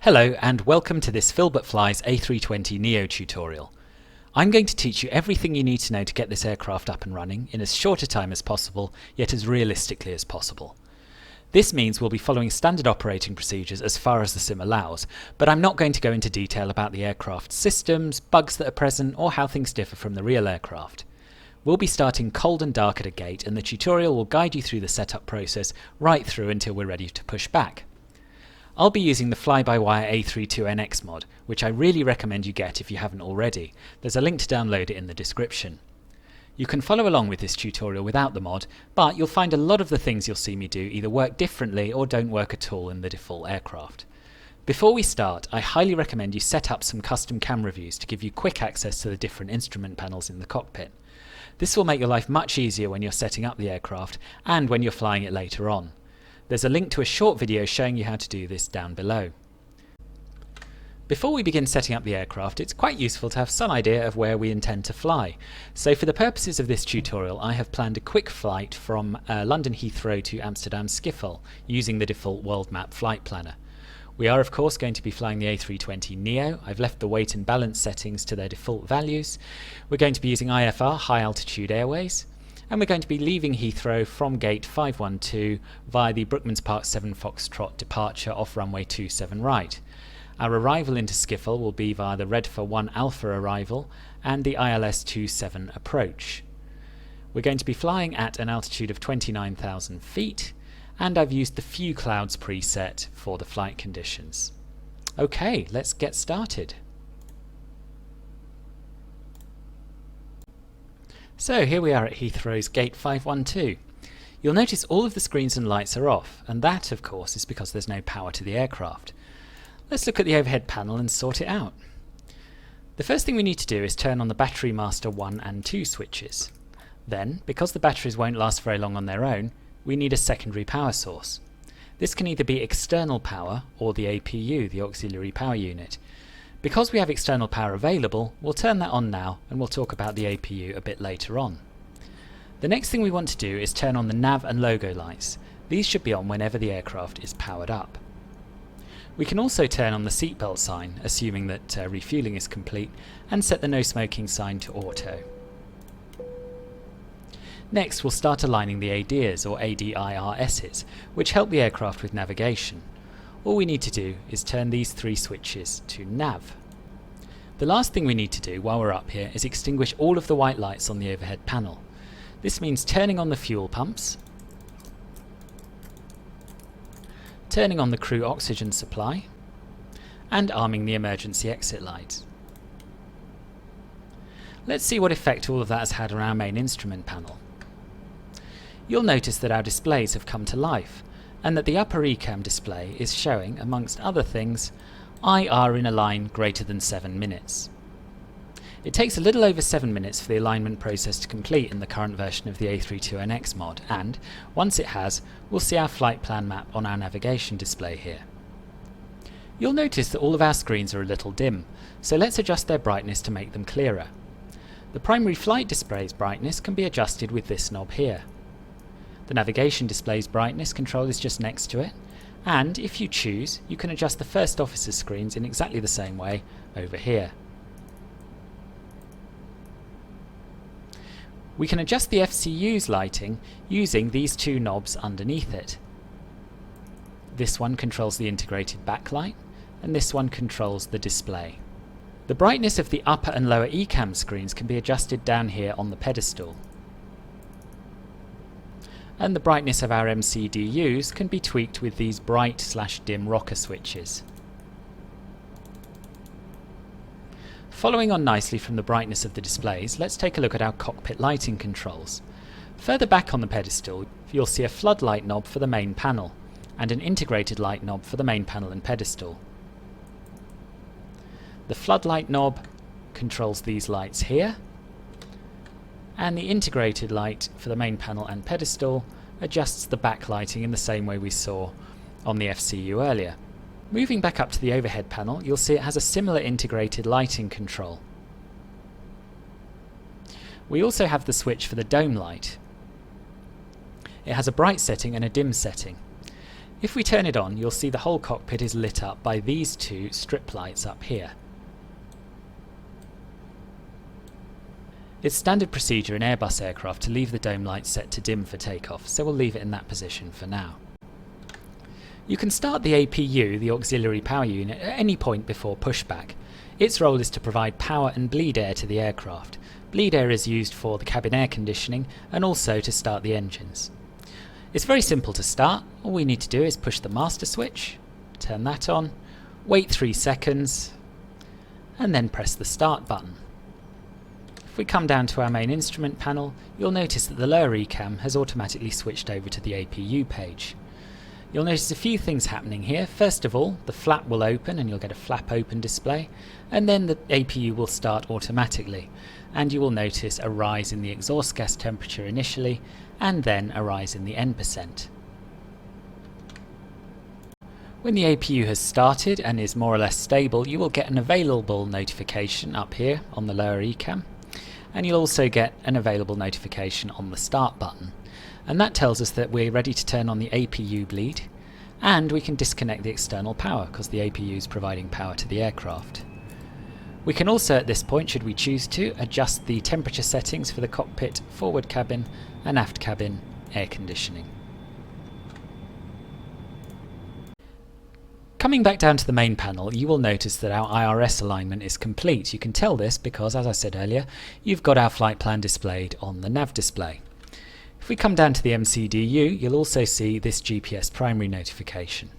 Hello and welcome to this Phil But Fly's A320 NEO tutorial. I'm going to teach you everything you need to know to get this aircraft up and running in as short a time as possible, yet as realistically as possible. This means we'll be following standard operating procedures as far as the sim allows, but I'm not going to go into detail about the aircraft's systems, bugs that are present, or how things differ from the real aircraft. We'll be starting cold and dark at a gate, and the tutorial will guide you through the setup process right through until we're ready to push back. I'll be using the fly-by-wire A320 NEO mod, which I really recommend you get if you haven't already. There's a link to download it in the description. You can follow along with this tutorial without the mod, but you'll find a lot of the things you'll see me do either work differently or don't work at all in the default aircraft. Before we start, I highly recommend you set up some custom camera views to give you quick access to the different instrument panels in the cockpit. This will make your life much easier when you're setting up the aircraft and when you're flying it later on. There's a link to a short video showing you how to do this down below. Before we begin setting up the aircraft, it's quite useful to have some idea of where we intend to fly. So for the purposes of this tutorial, I have planned a quick flight from London Heathrow to Amsterdam Schiphol using the default world map flight planner. We are of course going to be flying the A320 NEO. I've left the weight and balance settings to their default values. We're going to be using IFR, High Altitude Airways. And we're going to be leaving Heathrow from gate 512 via the Brookmans Park 7 Foxtrot departure off runway 27 right. Our arrival into Schiphol will be via the Redfer 1 Alpha arrival and the ILS 27 approach. We're going to be flying at an altitude of 29,000 feet, and I've used the few clouds preset for the flight conditions. Okay, let's get started. So here we are at Heathrow's gate 512. You'll notice all of the screens and lights are off, and that of course is because there's no power to the aircraft. Let's look at the overhead panel and sort it out. The first thing we need to do is turn on the battery master 1 and 2 switches. Then, because the batteries won't last very long on their own, we need a secondary power source. This can either be external power or the APU, the auxiliary power unit. Because we have external power available, we'll turn that on now and we'll talk about the APU a bit later on. The next thing we want to do is turn on the nav and logo lights. These should be on whenever the aircraft is powered up. We can also turn on the seatbelt sign, assuming that refueling is complete, and set the no smoking sign to auto. Next we'll start aligning the ADIRs or ADIRSs, which help the aircraft with navigation. All we need to do is turn these 3 switches to nav. The last thing we need to do while we're up here is extinguish all of the white lights on the overhead panel. This means turning on the fuel pumps, turning on the crew oxygen supply, and arming the emergency exit light. Let's see what effect all of that has had on our main instrument panel. You'll notice that our displays have come to life, and that the upper ECAM display is showing, amongst other things, IR in a line greater than 7 minutes. It takes a little over 7 minutes for the alignment process to complete in the current version of the A320 NEO mod, and once it has, we'll see our flight plan map on our navigation display here. You'll notice that all of our screens are a little dim, so let's adjust their brightness to make them clearer. The primary flight display's brightness can be adjusted with this knob here. The navigation display's brightness control is just next to it, and if you choose, you can adjust the first officer's screens in exactly the same way over here. We can adjust the FCU's lighting using these 2 knobs underneath it. This one controls the integrated backlight, and this one controls the display. The brightness of the upper and lower ECAM screens can be adjusted down here on the pedestal. And the brightness of our MCDUs can be tweaked with these bright/dim rocker switches. Following on nicely from the brightness of the displays, let's take a look at our cockpit lighting controls. Further back on the pedestal, you'll see a floodlight knob for the main panel, and an integrated light knob for the main panel and pedestal. The floodlight knob controls these lights here, and the integrated light for the main panel and pedestal adjusts the backlighting in the same way we saw on the FCU earlier. Moving back up to the overhead panel, you'll see it has a similar integrated lighting control. We also have the switch for the dome light. It has a bright setting and a dim setting. If we turn it on, you'll see the whole cockpit is lit up by these two strip lights up here. It's standard procedure in Airbus aircraft to leave the dome lights set to dim for takeoff, so we'll leave it in that position for now. You can start the APU, the auxiliary power unit, at any point before pushback. Its role is to provide power and bleed air to the aircraft. Bleed air is used for the cabin air conditioning and also to start the engines. It's very simple to start. All we need to do is push the master switch, turn that on, wait 3 seconds, and then press the start button. If we come down to our main instrument panel, you'll notice that the lower ECAM has automatically switched over to the APU page. You'll notice a few things happening here. First of all, the flap will open and you'll get a flap open display, and then the APU will start automatically, and you will notice a rise in the exhaust gas temperature initially, and then a rise in the N%. When the APU has started and is more or less stable, you will get an available notification up here on the lower ECAM, and you'll also get an available notification on the start button. And that tells us that we're ready to turn on the APU bleed, and we can disconnect the external power because the APU is providing power to the aircraft. We can also at this point, should we choose to, adjust the temperature settings for the cockpit, forward cabin and aft cabin air conditioning. Coming back down to the main panel, you will notice that our IRS alignment is complete. You can tell this because, as I said earlier, you've got our flight plan displayed on the nav display. If we come down to the MCDU, you'll also see this GPS primary notification.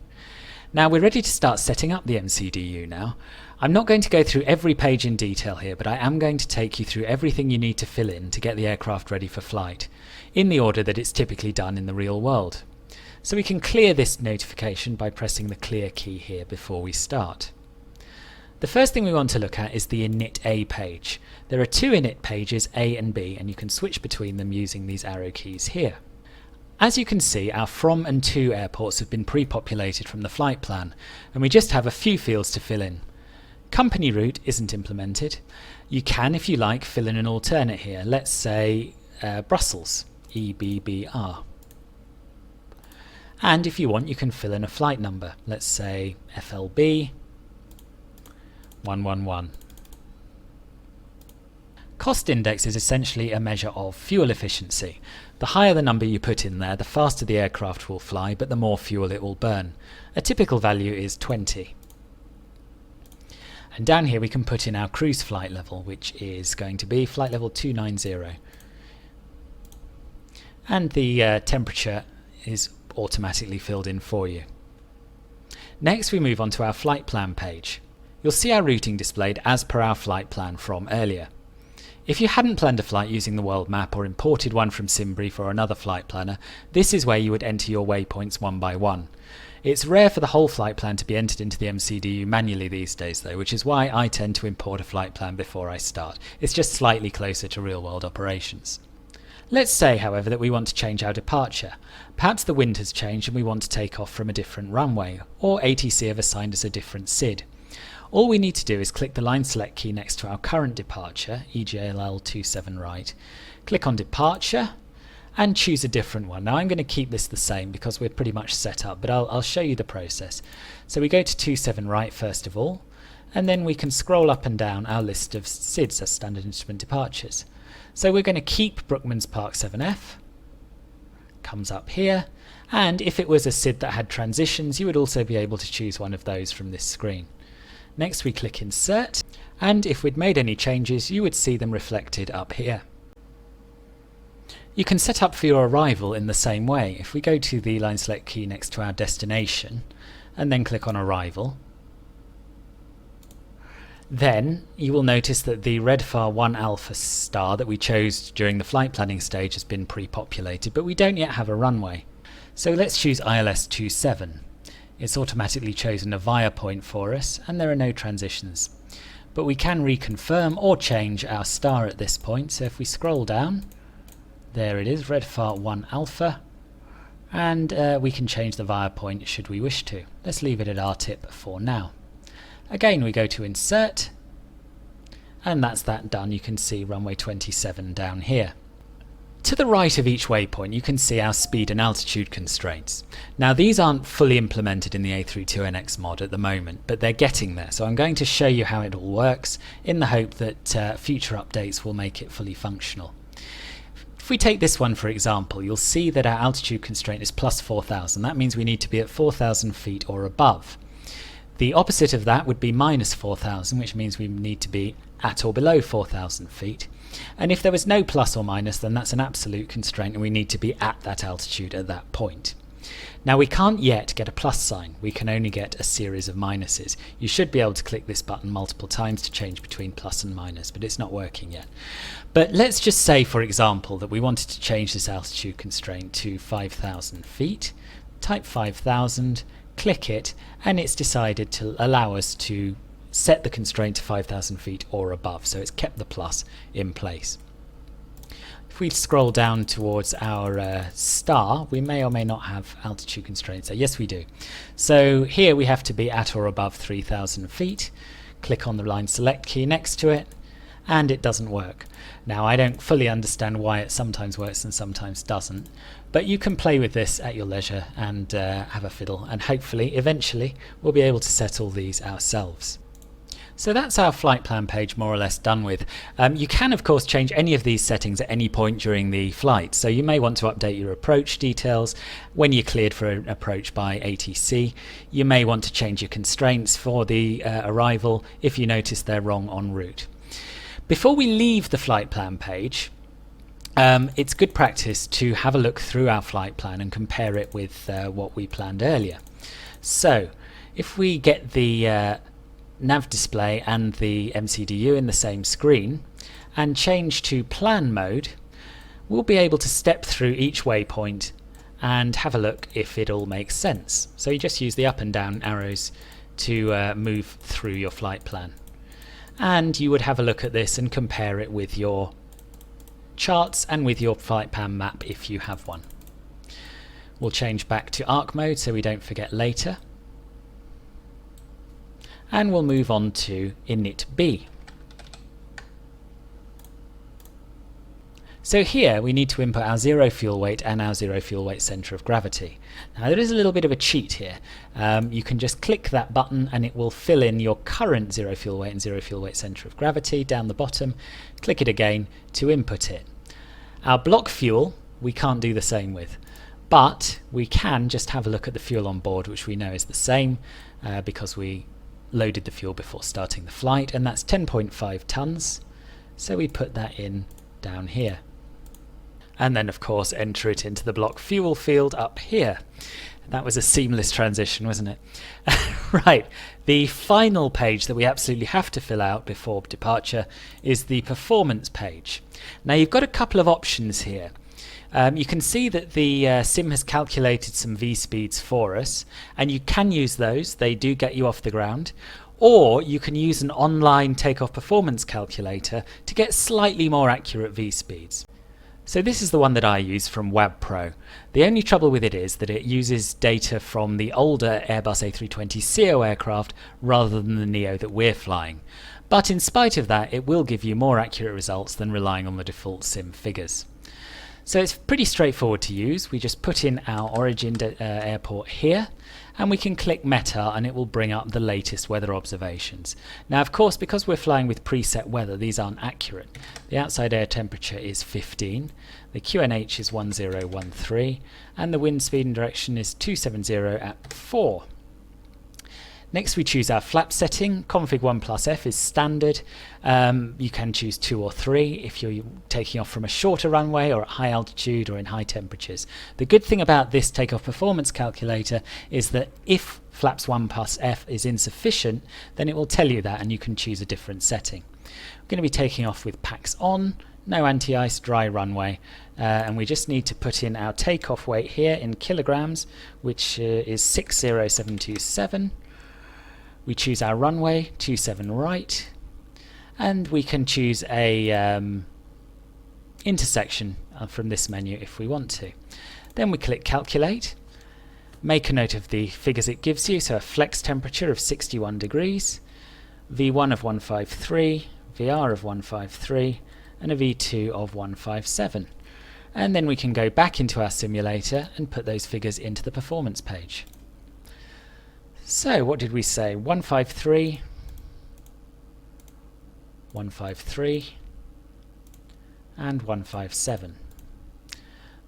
Now we're ready to start setting up the MCDU now. I'm not going to go through every page in detail here, but I am going to take you through everything you need to fill in to get the aircraft ready for flight, in the order that it's typically done in the real world. So we can clear this notification by pressing the clear key here before we start. The first thing we want to look at is the init A page. There are two init pages, A and B, and you can switch between them using these arrow keys here. As you can see, our from and to airports have been pre-populated from the flight plan, and we just have a few fields to fill in. Company route isn't implemented. You can, if you like, fill in an alternate here. Let's say Brussels, EBBR. And if you want, you can fill in a flight number. Let's say FLB 111. Cost index is essentially a measure of fuel efficiency. The higher the number you put in there, the faster the aircraft will fly, but the more fuel it will burn. A typical value is 20. And down here we can put in our cruise flight level, which is going to be flight level 290. And the temperature is automatically filled in for you. Next we move on to our flight plan page. You'll see our routing displayed as per our flight plan from earlier. If you hadn't planned a flight using the world map or imported one from SimBrief or another flight planner, this is where you would enter your waypoints one by one. It's rare for the whole flight plan to be entered into the MCDU manually these days though, which is why I tend to import a flight plan before I start. It's just slightly closer to real world operations. Let's say, however, that we want to change our departure. Perhaps the wind has changed and we want to take off from a different runway, or ATC have assigned us a different SID. All we need to do is click the line select key next to our current departure, EJLL 27 right, click on departure and choose a different one. Now I'm going to keep this the same because we're pretty much set up, but I'll show you the process. So we go to 27 right first of all, and then we can scroll up and down our list of SIDs as standard instrument departures. So we're going to keep Brookman's Park 7F, comes up here, and if it was a SID that had transitions, you would also be able to choose one of those from this screen. Next we click Insert, and if we'd made any changes you would see them reflected up here. You can set up for your arrival in the same way. If we go to the line select key next to our destination and then click on Arrival, then you will notice that the Redfar 1 Alpha star that we chose during the flight planning stage has been pre-populated, but we don't yet have a runway. So let's choose ILS 27. It's automatically chosen a via point for us and there are no transitions. But we can reconfirm or change our star at this point. So if we scroll down, there it is, Redfar 1 Alpha, and we can change the via point should we wish to. Let's leave it at RTIP for now. Again we go to Insert, and that's that done. You can see runway 27 down here. To the right of each waypoint you can see our speed and altitude constraints. Now these aren't fully implemented in the A320 mod at the moment, but they're getting there, so I'm going to show you how it all works in the hope that future updates will make it fully functional. If we take this one for example, you'll see that our altitude constraint is plus 4,000. That means we need to be at 4,000 feet or above. The opposite of that would be minus 4,000, which means we need to be at or below 4,000 feet. And if there was no plus or minus, then that's an absolute constraint and we need to be at that altitude at that point. Now we can't yet get a plus sign, we can only get a series of minuses. You should be able to click this button multiple times to change between plus and minus, but it's not working yet. But let's just say, for example, that we wanted to change this altitude constraint to 5,000 feet. Type 5,000, click it, and it's decided to allow us to set the constraint to 5,000 feet or above, so it's kept the plus in place. If we scroll down towards our star, we may or may not have altitude constraints there. Yes, we do. So here we have to be at or above 3,000 feet. Click on the line select key next to it, and it doesn't work. Now I don't fully understand why it sometimes works and sometimes doesn't, but you can play with this at your leisure and have a fiddle, and hopefully eventually we'll be able to set all these ourselves. So that's our flight plan page more or less done with. You can of course change any of these settings at any point during the flight, so you may want to update your approach details when you're cleared for an approach by ATC. You may want to change your constraints for the arrival if you notice they're wrong en route. Before we leave the flight plan page, it's good practice to have a look through our flight plan and compare it with what we planned earlier. So if we get the nav display and the MCDU in the same screen and change to plan mode, we'll be able to step through each waypoint and have a look if it all makes sense. So you just use the up and down arrows to move through your flight plan, and you would have a look at this and compare it with your charts and with your flight plan map if you have one. We'll change back to arc mode so we don't forget later, and we'll move on to init B. So here we need to input our zero fuel weight and our zero fuel weight centre of gravity. Now there is a little bit of a cheat here. You can just click that button and it will fill in your current zero fuel weight and zero fuel weight centre of gravity down the bottom. Click it again to input it. Our block fuel we can't do the same with, but we can just have a look at the fuel on board, which we know is the same because we loaded the fuel before starting the flight, and that's 10.5 tons, so we put that in down here, and then of course enter it into the block fuel field up here. That was a seamless transition, wasn't it? Right, the final page that we absolutely have to fill out before departure is the performance page. Now you've got a couple of options here. You can see that the sim has calculated some V-speeds for us, and you can use those, they do get you off the ground, or you can use an online takeoff performance calculator to get slightly more accurate V-speeds. So this is the one that I use from WABPro. The only trouble with it is that it uses data from the older Airbus A320 NEO aircraft rather than the NEO that we're flying. But in spite of that, it will give you more accurate results than relying on the default sim figures. So it's pretty straightforward to use. We just put in our origin airport here, and we can click Meta and it will bring up the latest weather observations. Now of course, because we're flying with preset weather, these aren't accurate. The outside air temperature is 15, the QNH is 1013, and the wind speed and direction is 270 at 4. Next we choose our flap setting. Config 1 plus F is standard. You can choose 2 or 3 if you're taking off from a shorter runway or at high altitude or in high temperatures. The good thing about this takeoff performance calculator is that if flaps 1 plus F is insufficient, then it will tell you that and you can choose a different setting. We're going to be taking off with packs on, no anti-ice, dry runway, and we just need to put in our takeoff weight here in kilograms, which is 60727. We choose our runway, 27 right, and we can choose a intersection from this menu if we want to. Then we click calculate, make a note of the figures it gives you, so a flex temperature of 61 degrees, V1 of 153, VR of 153, and a V2 of 157. And then we can go back into our simulator and put those figures into the performance page. So what did we say? 153, 153, and 157.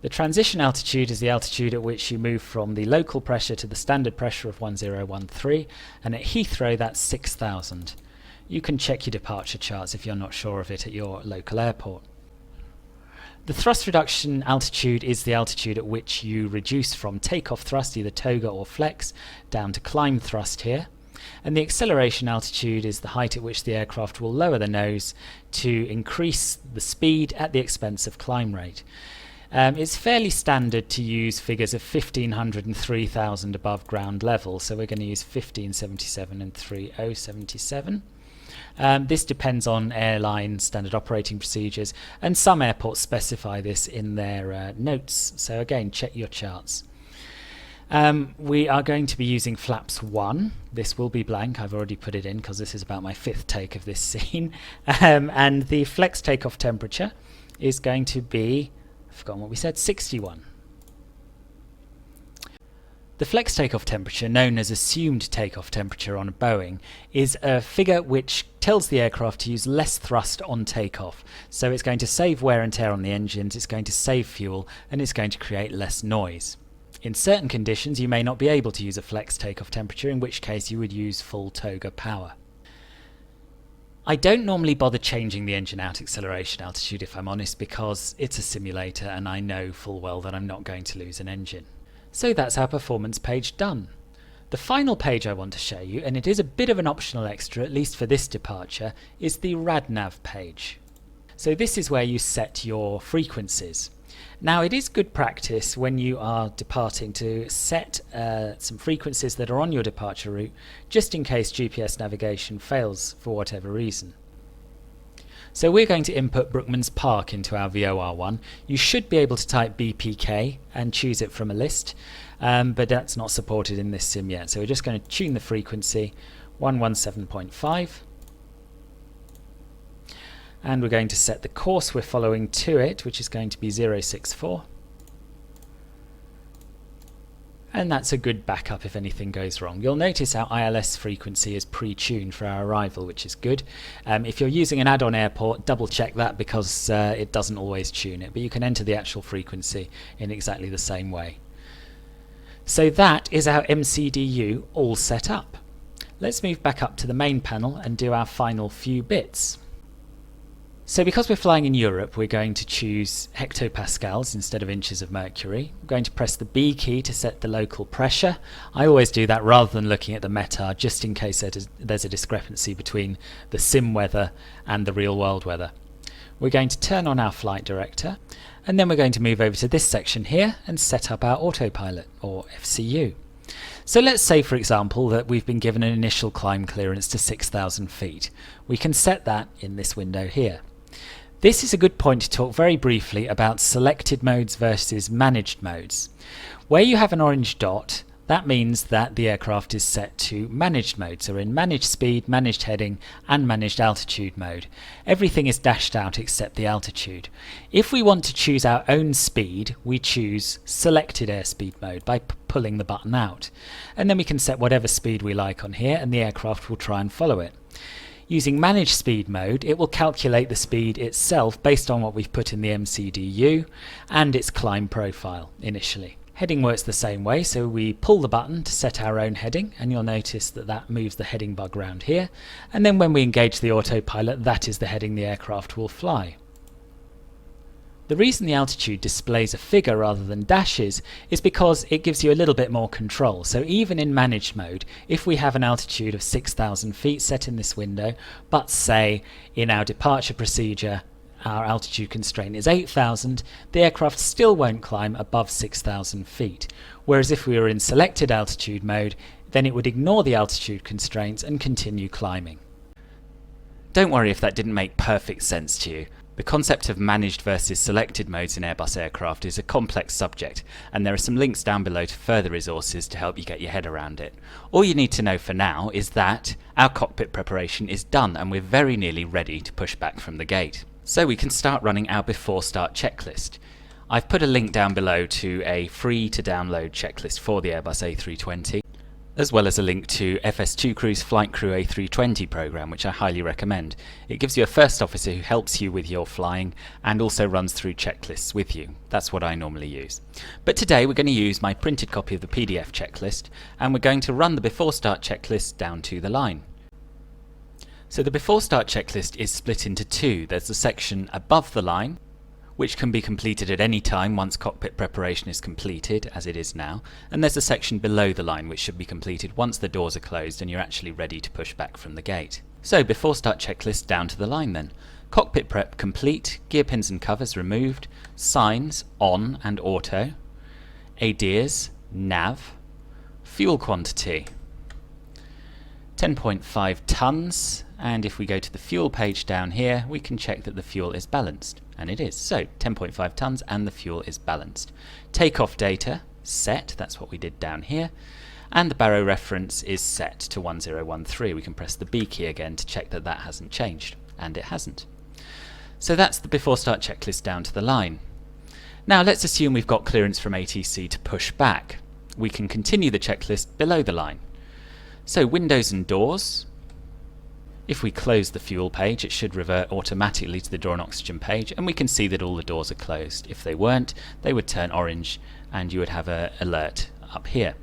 The transition altitude is the altitude at which you move from the local pressure to the standard pressure of 1013, and at Heathrow that's 6,000. You can check your departure charts if you're not sure of it at your local airport. The thrust reduction altitude is the altitude at which you reduce from takeoff thrust, either toga or flex, down to climb thrust here. And the acceleration altitude is the height at which the aircraft will lower the nose to increase the speed at the expense of climb rate. It's fairly standard to use figures of 1500 and 3000 above ground level, so we're going to use 1577 and 3077. This depends on airline standard operating procedures, and some airports specify this in their notes, so again, check your charts. We are going to be using flaps 1. This will be blank, I've already put it in because this is about my 5th take of this scene. And the flex takeoff temperature is going to be, I've forgotten what we said, 61. The flex takeoff temperature, known as assumed takeoff temperature on a Boeing, is a figure which tells the aircraft to use less thrust on takeoff. So it's going to save wear and tear on the engines, it's going to save fuel, and it's going to create less noise. In certain conditions you may not be able to use a flex takeoff temperature, in which case you would use full toga power. I don't normally bother changing the engine out acceleration altitude, if I'm honest, because it's a simulator and I know full well that I'm not going to lose an engine. So that's our performance page done. The final page I want to show you, and it is a bit of an optional extra, at least for this departure, is the RadNav page. So this is where you set your frequencies. Now it is good practice when you are departing to set some frequencies that are on your departure route, just in case GPS navigation fails for whatever reason. So we're going to input Brookman's Park into our VOR1. You should be able to type BPK and choose it from a list, but that's not supported in this sim yet. So we're just going to tune the frequency 117.5. And we're going to set the course we're following to it, which is going to be 064. And that's a good backup if anything goes wrong. You'll notice our ILS frequency is pre-tuned for our arrival, which is good. If you're using an add-on airport, double check that because it doesn't always tune it, but you can enter the actual frequency in exactly the same way. So that is our MCDU all set up. Let's move back up to the main panel and do our final few bits. So because we're flying in Europe, we're going to choose hectopascals instead of inches of mercury. We're going to press the B key to set the local pressure. I always do that rather than looking at the METAR, just in case there's a discrepancy between the sim weather and the real world weather. We're going to turn on our flight director, and then we're going to move over to this section here and set up our autopilot, or FCU. So let's say, for example, that we've been given an initial climb clearance to 6,000 feet. We can set that in this window here. This is a good point to talk very briefly about selected modes versus managed modes. Where you have an orange dot, that means that the aircraft is set to managed mode. So we're in managed speed, managed heading, and managed altitude mode. Everything is dashed out except the altitude. If we want to choose our own speed, we choose selected airspeed mode by pulling the button out. And then we can set whatever speed we like on here, and the aircraft will try and follow it. Using managed speed mode, it will calculate the speed itself based on what we've put in the MCDU and its climb profile initially. Heading works the same way, so we pull the button to set our own heading, and you'll notice that that moves the heading bug round here, and then when we engage the autopilot, that is the heading the aircraft will fly. The reason the altitude displays a figure rather than dashes is because it gives you a little bit more control. So even in managed mode, if we have an altitude of 6,000 feet set in this window, but say in our departure procedure our altitude constraint is 8,000, the aircraft still won't climb above 6,000 feet. Whereas if we were in selected altitude mode, then it would ignore the altitude constraints and continue climbing. Don't worry if that didn't make perfect sense to you. The concept of managed versus selected modes in Airbus aircraft is a complex subject, and there are some links down below to further resources to help you get your head around it. All you need to know for now is that our cockpit preparation is done and we're very nearly ready to push back from the gate. So we can start running our before start checklist. I've put a link down below to a free to download checklist for the Airbus A320, as well as a link to FS2 Crew's Flight Crew A320 program, which I highly recommend. It gives you a first officer who helps you with your flying and also runs through checklists with you. That's what I normally use. But today we're going to use my printed copy of the PDF checklist, and we're going to run the before start checklist down to the line. So the before start checklist is split into two. There's the section above the line, which can be completed at any time once cockpit preparation is completed, as it is now, and there's a section below the line which should be completed once the doors are closed and you're actually ready to push back from the gate. So before start checklist down to the line then. Cockpit prep complete, gear pins and covers removed, signs on and auto, ADIRS, nav, fuel quantity 10.5 tons, and if we go to the fuel page down here we can check that the fuel is balanced, and it is. So 10.5 tons and the fuel is balanced. Takeoff data set, that's what we did down here, and the baro reference is set to 1013. We can press the B key again to check that that hasn't changed, and it hasn't. So that's the before start checklist down to the line. Now let's assume we've got clearance from ATC to push back. We can continue the checklist below the line. So windows and doors. If we close the fuel page, it should revert automatically to the door and oxygen page, and we can see that all the doors are closed. If they weren't, they would turn orange and you would have an alert up here.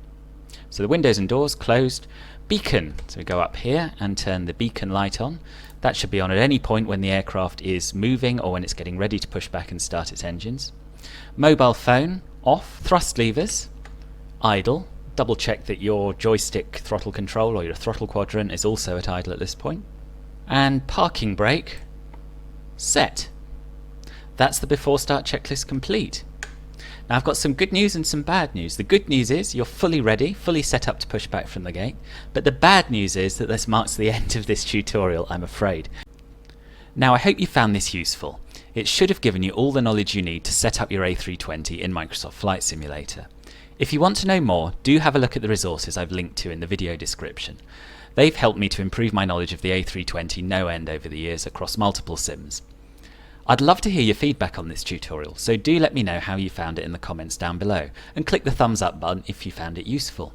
So the windows and doors closed. Beacon, so we go up here and turn the beacon light on. That should be on at any point when the aircraft is moving or when it's getting ready to push back and start its engines. Mobile phone off, thrust levers idle. Double check that your joystick throttle control or your throttle quadrant is also at idle at this point. And parking brake set. That's the before start checklist complete. Now I've got some good news and some bad news. The good news is you're fully ready, fully set up to push back from the gate, but the bad news is that this marks the end of this tutorial, I'm afraid. Now I hope you found this useful. It should have given you all the knowledge you need to set up your A320 in Microsoft Flight Simulator. If you want to know more, do have a look at the resources I've linked to in the video description. They've helped me to improve my knowledge of the A320 no end over the years across multiple sims. I'd love to hear your feedback on this tutorial, so do let me know how you found it in the comments down below, and click the thumbs up button if you found it useful.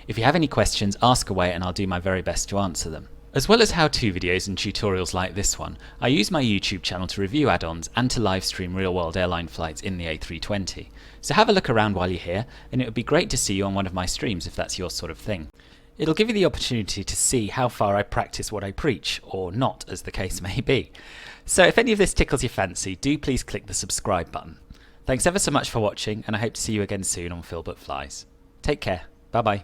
If you have any questions, ask away and I'll do my very best to answer them. As well as how-to videos and tutorials like this one, I use my YouTube channel to review add-ons and to live stream real-world airline flights in the A320. So have a look around while you're here, and it would be great to see you on one of my streams if that's your sort of thing. It'll give you the opportunity to see how far I practice what I preach, or not, as the case may be. So if any of this tickles your fancy, do please click the subscribe button. Thanks ever so much for watching, and I hope to see you again soon on Phil But Flies. Take care. Bye bye.